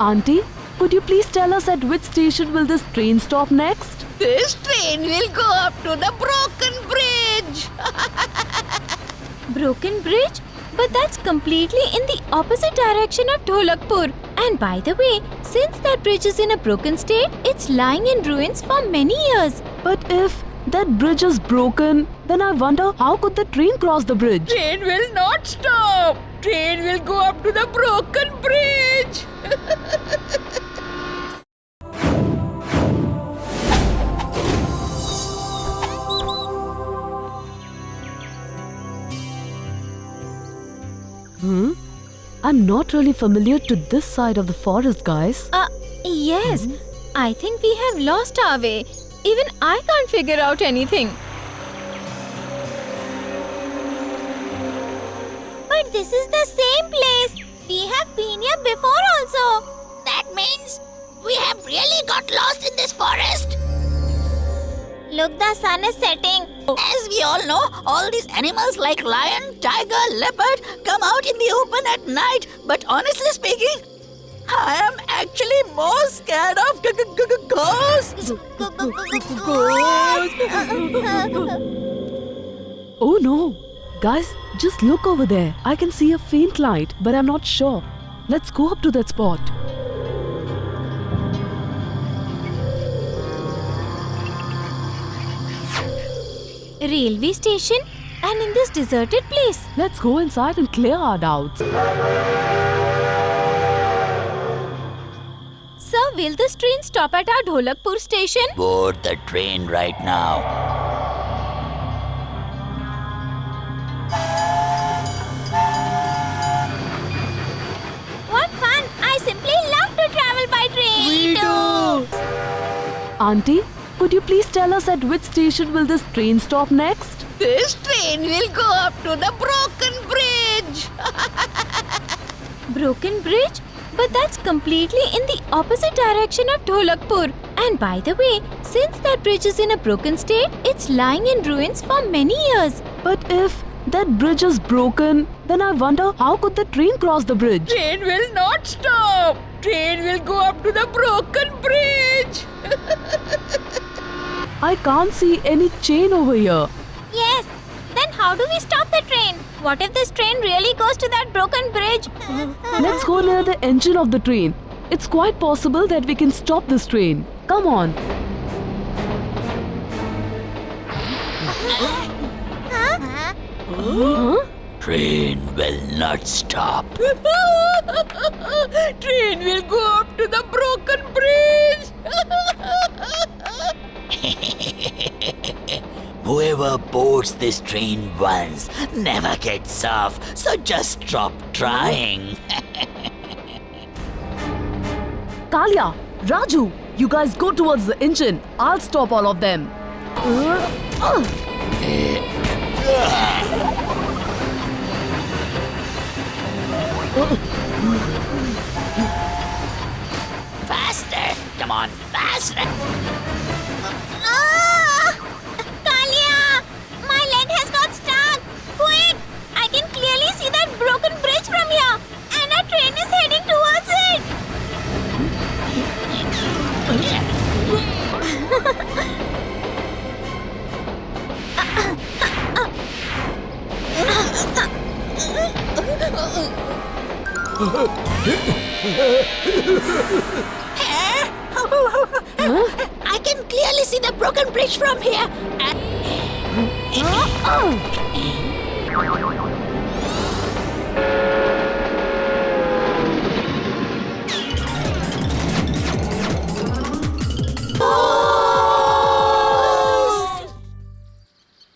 Auntie, could you please tell us at which station will this train stop next? This train will go up to the broken bridge. Broken bridge? But that's completely in the opposite direction of Dholakpur. And by the way, since that bridge is in a broken state, it's lying in ruins for many years. But if that bridge is broken, then I wonder how could the train cross the bridge? Train will not stop. Train will go up to the broken bridge. I'm not really familiar to this side of the forest, guys. Yes. I think we have lost our way. Even I can't figure out anything. But this is the same place. We have been here before also. That means we have really got lost in this forest. Look, the sun is setting. As we all know, all these animals like lion, tiger, leopard come out in the open at night. But honestly speaking, I am actually more scared of ghosts. Oh no! Guys, just look over there. I can see a faint light, but I'm not sure. Let's go up to that spot. Railway station? And in this deserted place? Let's go inside and clear our doubts. Sir, will this train stop at our Dholakpur station? Board the train right now. What fun! I simply love to travel by train. Me too. Auntie, could you please tell us at which station will this train stop next? This train will go up to the broken bridge. Broken bridge? But that's completely in the opposite direction of Dholakpur. And by the way, since that bridge is in a broken state, it's lying in ruins for many years. But if that bridge is broken, then I wonder how could the train cross the bridge? Train will not stop. Train will go up to the broken bridge. I can't see any chain over here. Yes. Then how do we stop the train? What if this train really goes to that broken bridge? Let's go near the engine of the train. It's quite possible that we can stop this train. Come on. Huh? Train will not stop. Train will go up to the broken bridge. Whoever boards this train once never gets off, so just stop trying. Kalia, Raju, you guys go towards the engine. I'll stop all of them. Faster! Come on, faster! Kalia! My leg has got stuck! Quick! I can clearly see that broken bridge from here! And our train is heading towards it! I can clearly see the broken bridge from here.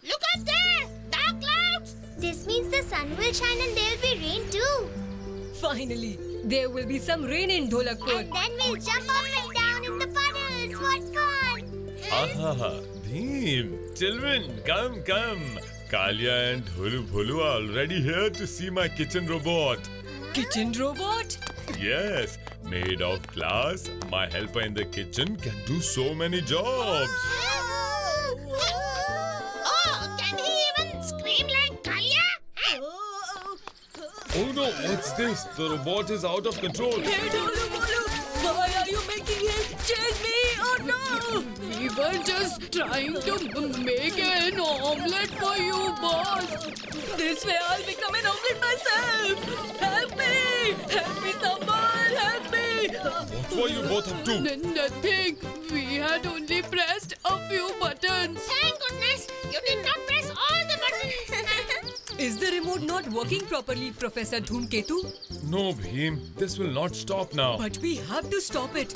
Look up there! Dark clouds! This means the sun will shine and there will be rain too. Finally, there will be some rain in Dholakpur. And then we'll jump up and down in the puddles. What fun! Aha, Bheem, children, come. Kalia and Dholu are already here to see my kitchen robot. Kitchen robot? Yes, made of glass, my helper in the kitchen can do so many jobs. Oh, can he even scream like Kalia? Oh no, what's this? The robot is out of control. Hey, Dholu, Bolu! Why are you making him chase me? Oh no! We were just trying to make an omelette for you, boss. This way I'll become an omelette myself! Help me! Help me someone! Help me! What were you both up to? Nothing. We had only pressed a few buttons. Thank goodness you did not press all the buttons. Is the remote not working properly, Professor Dhoomketu? No, Bhim. This will not stop now. But we have to stop it.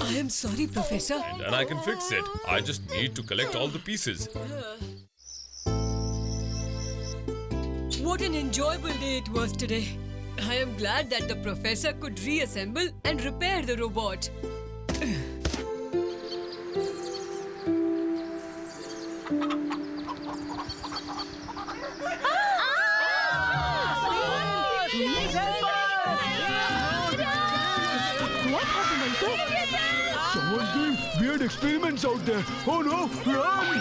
I am sorry, Professor. And I can fix it. I just need to collect all the pieces. What an enjoyable day it was today. I am glad that the professor could reassemble and repair the robot. Someone's doing weird experiments out there. Oh no, run!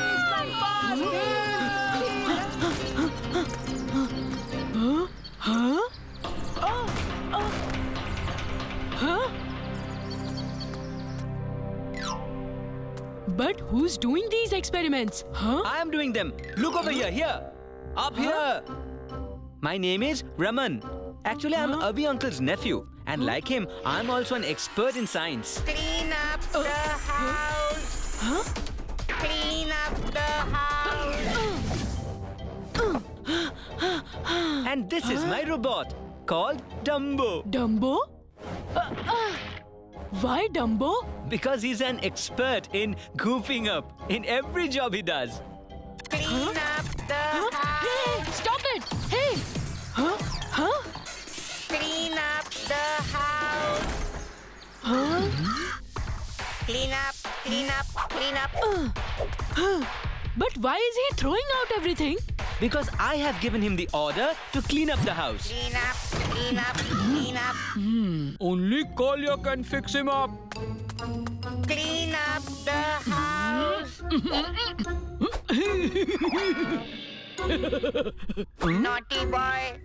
But who's doing these experiments? Huh? I am doing them. Look over here. Up here. My name is Raman. Actually, I'm Avi uncle's nephew. And like him, I'm also an expert in science. Clean up the house. Clean up the house. And this is my robot called Dumbo. Dumbo? Why Dumbo? Because he's an expert in goofing up in every job he does. Clean up the house. Hey, stop it! Hey! Huh? Clean up the house. Clean up, clean up, clean up. But why is he throwing out everything? Because I have given him the order to clean up the house. Clean up, clean up, clean up. Only Kalia can fix him up. Clean up the house. Naughty boy.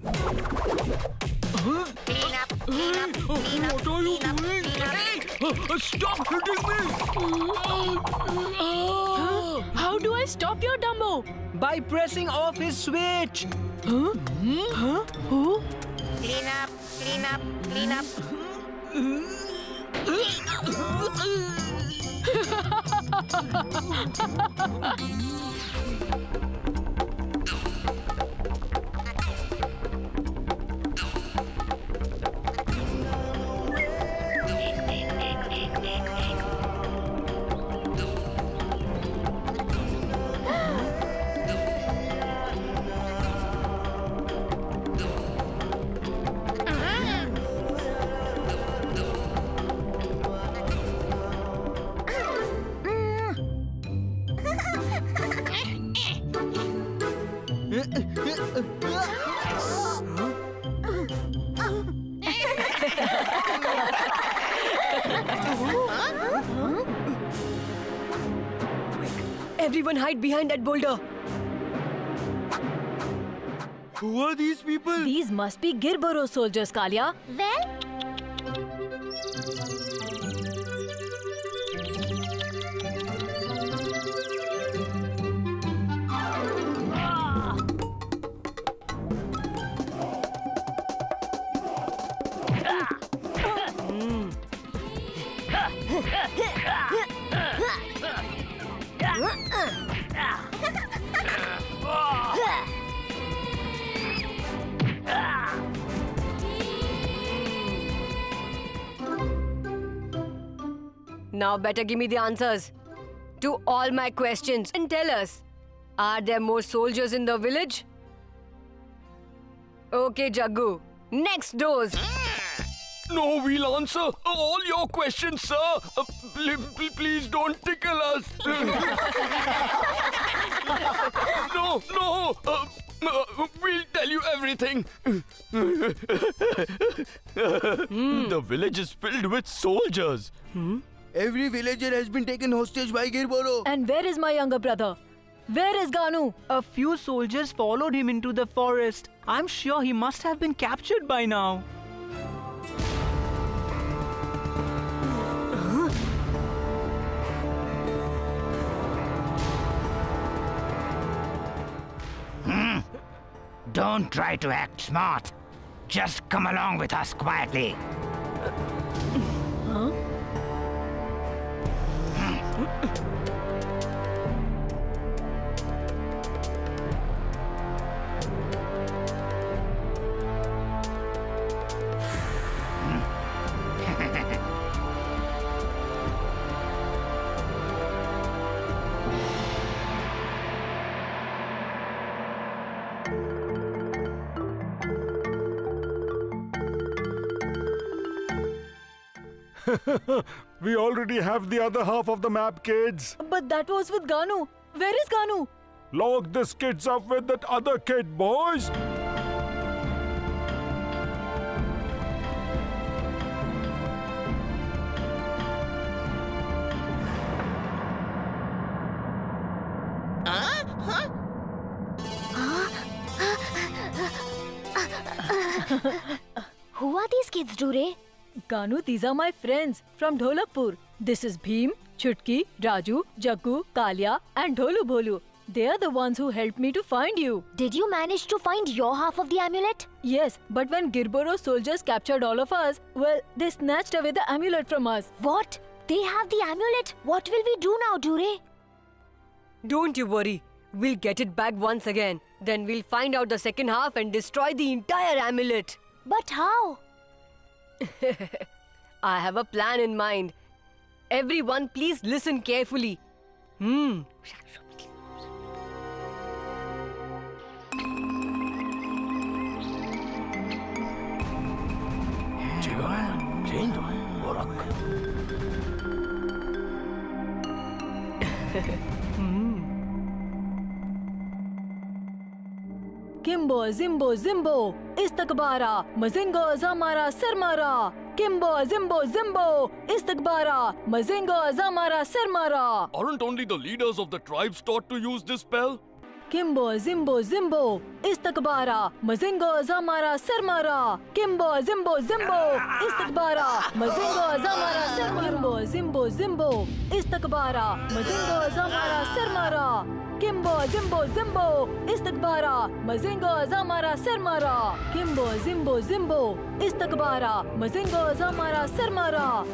Clean up, clean up, clean up, What are you clean up, doing? clean up. Hey, stop hitting me! How do I stop your Dumbo? By pressing off his switch. Huh? Who? Clean up, clean up, clean up. Everyone hide behind that boulder. Who are these people? These must be Girboro soldiers, Kalia. Well, Now better give me the answers to all my questions and tell us, are there more soldiers in the village? Okay, Jaggu. Next dose. No, we'll answer all your questions, sir. Please don't tickle us. No. We'll tell you anything. The village is filled with soldiers. Every villager has been taken hostage by Girboro. And where is my younger brother? Where is Ganu? A few soldiers followed him into the forest. I'm sure he must have been captured by now. Don't try to act smart. Just come along with us quietly. We already have the other half of the map, kids. But that was with Ganu. Where is Ganu? Lock this kids up with that other kid, boys. Who are these kids, Dure? Ganu, these are my friends from Dholakpur. This is Bhim, Chutki, Raju, Jaggu, Kalia and Dholu Bholu. They are the ones who helped me to find you. Did you manage to find your half of the amulet? Yes, but when Girboro's soldiers captured all of us, well, they snatched away the amulet from us. What? They have the amulet? What will we do now, Dure? Don't you worry. We'll get it back once again. Then we'll find out the second half and destroy the entire amulet. But how? I have a plan in mind. Everyone, please listen carefully. Kimbo, Zimbo, Zimbo, Istakbara, Mazingo, Zamara, Sarmara. Kimbo, Zimbo, Zimbo, Istakbara, Mazingo, Zamara, Sarmara. Aren't only the leaders of the tribes taught to use this spell? Kimbo, Zimbo, Zimbo, Istakbara, Mazingo, Zamara, Sarmara. Kimbo, Zimbo, Zimbo, Istakbara, Mazingo, Zamara, Sarmara. Kimbo, Zimbo, Zimbo, Istakbara, Mazingo, Zamara, Sarmara. Kimbo, Zimbo, Zimbo, Istakbara, Mazingo, Zamara, Sarmara. Kimbo, Zimbo, Zimbo, Istakbara, Mazingo, Zamara, Sarmara.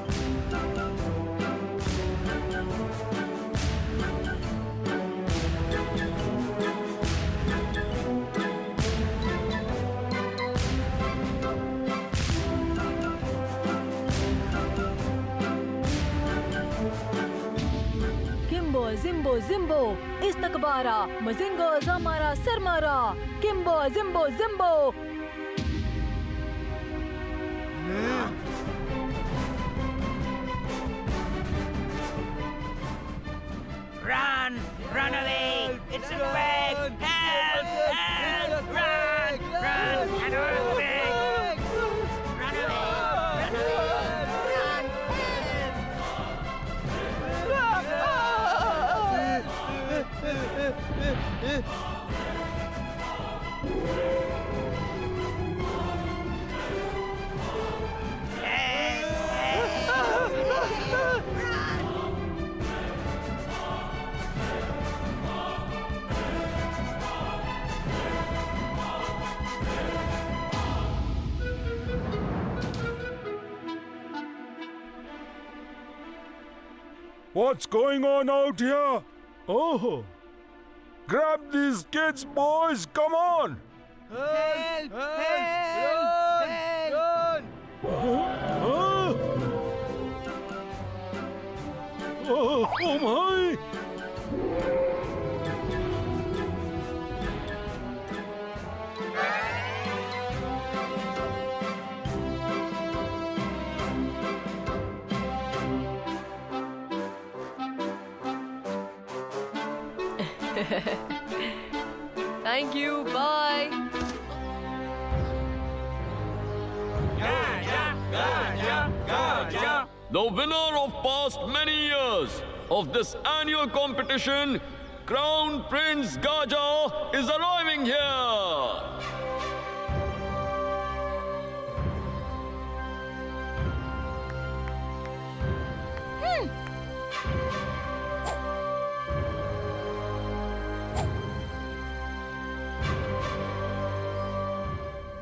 Kimbo, Zimbo, Zimbo, Istakbara, Mazingo, Zamara, Sarmara. Kimbo, Zimbo, Zimbo. Run! Run away! It's a quake! Help! Help! Run! Run! An earthquake! Run away! Run away! Run! What's going on out here? Oh. Grab these kids, boys. Come on. Help! Help! Help! Oh my. Thank you. Bye. the winner of past many years of this annual competition, Crown Prince Gaja, is arriving here.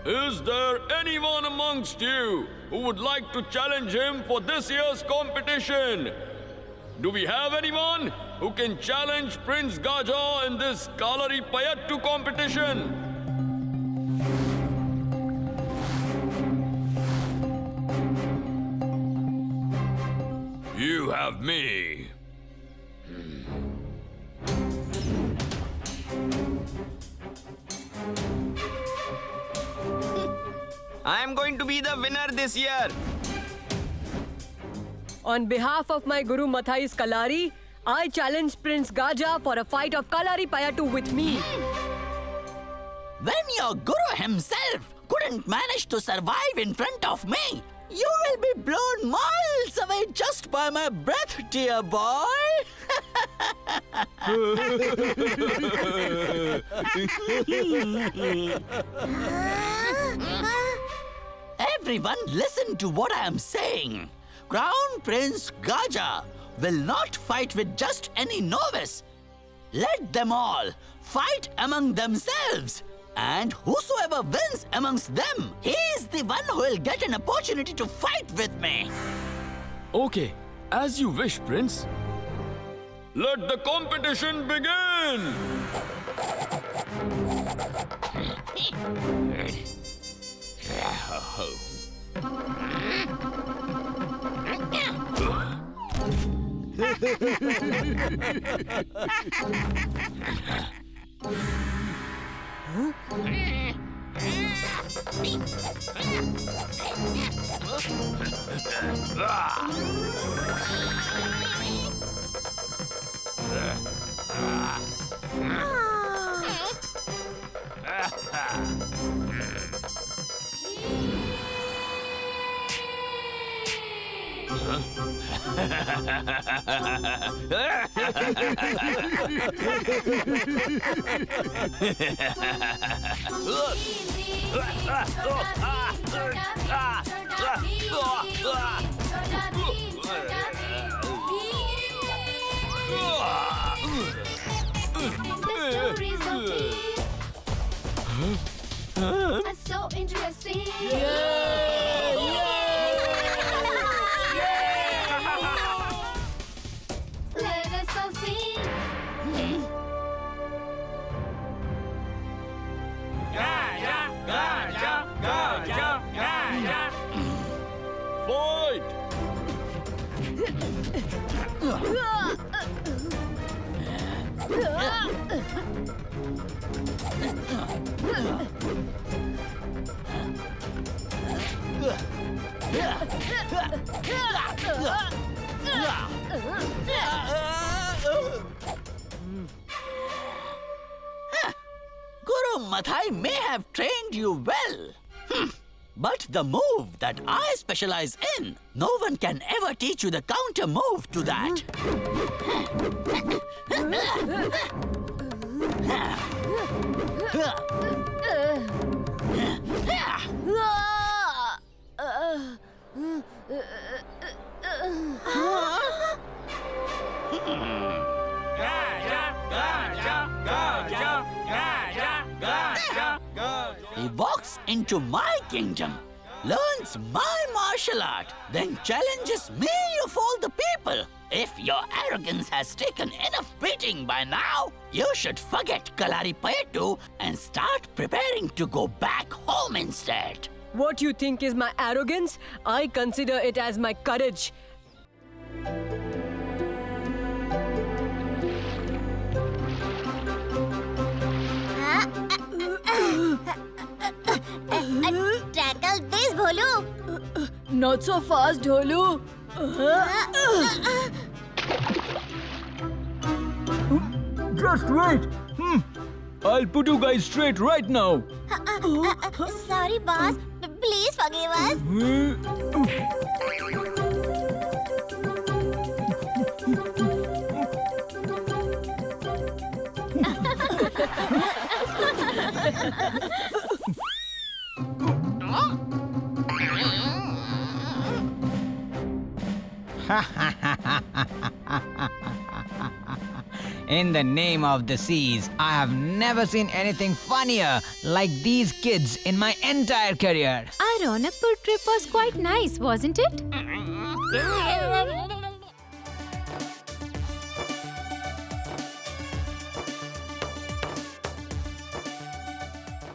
Is there anyone amongst you who would like to challenge him for this year's competition? Do we have anyone who can challenge Prince Gaja in this Kalari Payattu competition? You have me. I am going to be the winner this year. On behalf of my Guru Mathais Kalari, I challenge Prince Gaja for a fight of Kalari Payattu with me. When your Guru himself couldn't manage to survive in front of me, you will be blown miles away just by my breath, dear boy. Everyone listen to what I am saying. Crown Prince Gaja will not fight with just any novice. Let them all fight among themselves. And whosoever wins amongst them, he is the one who will get an opportunity to fight with me. Okay, as you wish, Prince. Let the competition begin! So interesting. Let us all sing. Fight! Guru Mathai may have trained you well. But the move that I specialize in, no one can ever teach you the counter move to that. He walks into my kingdom, learns my martial art, then challenges me of all the people. If your arrogance has taken enough beating by now, you should forget Kalari Payattu and start preparing to go back home instead. What you think is my arrogance? I consider it as my courage. Tackle this, Bholu. Not so fast, Dholu. Just wait. I'll put you guys straight right now. Sorry, boss. Please forgive us. In the name of the seas, I have never seen anything funnier like these kids in my entire career. Our Ronakpur trip was quite nice, wasn't it?